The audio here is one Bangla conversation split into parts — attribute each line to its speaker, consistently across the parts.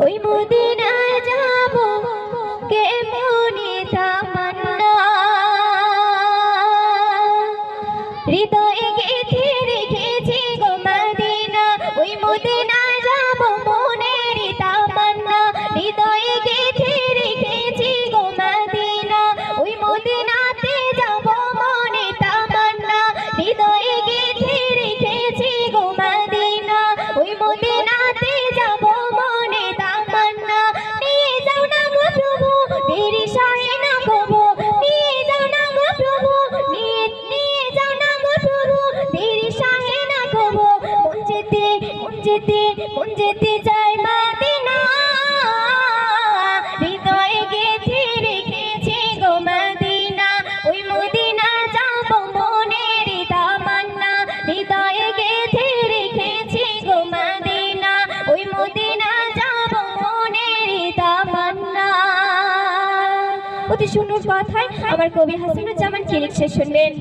Speaker 1: ওই মদিনায় যাব কেমনে তামান্না হৃদয়ে গেঁথে রেখেছি গো মদিনা ওই মদিনায় যাব মনের তামান্না হৃদয়ে গেঁথে রেখেছি গো মদিনা ওই মদিনাতে যাব মনে তামান্না হৃদয়ে গেঁথে রেখেছি গো মদিনা ওই মদিনাতে যাব মনে তামান্না নিয়ে যাও না গো প্রভু তেরি শাহে না কবো নিয়ে যাও না গো প্রভু নিয়ে যাও না গো প্রভু তেরি শাহে না কবো মন যেতে চাই মদিনা হৃদয়ে গেঁথে রেখেছি গো মদিনা ওই মদিনা যাব মনের তামান্না হৃদয়ে গেঁথে রেখেছি গো মদিনা ওই মদিনা যাব মনের তামান্না। অতি সুন্দর কথায় আমার কবি হাসিনুজ্জামান কি লিখছে শুনবেন।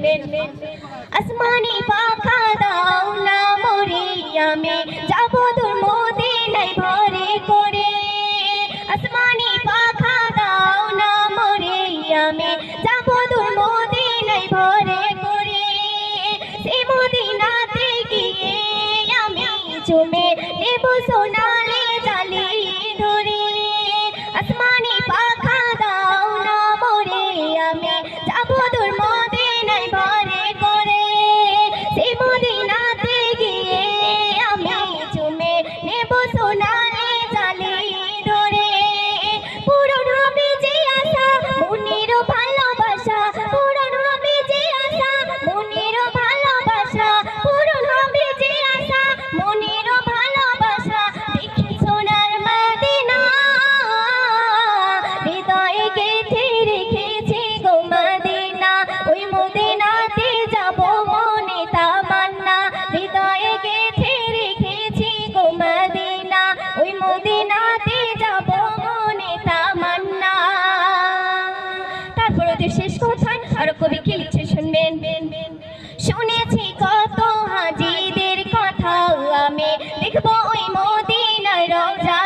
Speaker 1: আসমানি পাখা দাও না মরে আমি যাব তোর মদিনায় ভরে করে আসমানি পাখা দাও না মরে আমি যাব তোর মদিনায় ভরে করে সে মদিনাতে গিয়ে আমি চুমে নেব সোনালি জালি ধরে আসমানি পাখা দাও না মরে আমি যাব তোর মদিনায় ভরে করে সে মদিনাতে গিয়ে আমি চুমে নেব সোনালি জালি ধরে পূরণ হবে যে আশা মনের ভালোবাসা পূরণ হবে যে আশা মনের ভালোবাসা পূরণ হবে যে আশা মনের ভালোবাসা দেখি সোনার মদিনা হৃদয়ে গেঁথে রেখেছি গো মদিনা ওই মদিনাতে যাব মনে তামান্না হৃদয়ে গেঁথে রেখেছি গো মদিনা ওই মদিনাতে যাব মনে তামান্না। তারপর ওদের শেষ কথায় আরো কবি কি লিখছে শুনবেন। শুনেছি কত হাজিদের কথা আমি দেখবো ওই মদিনার রওজা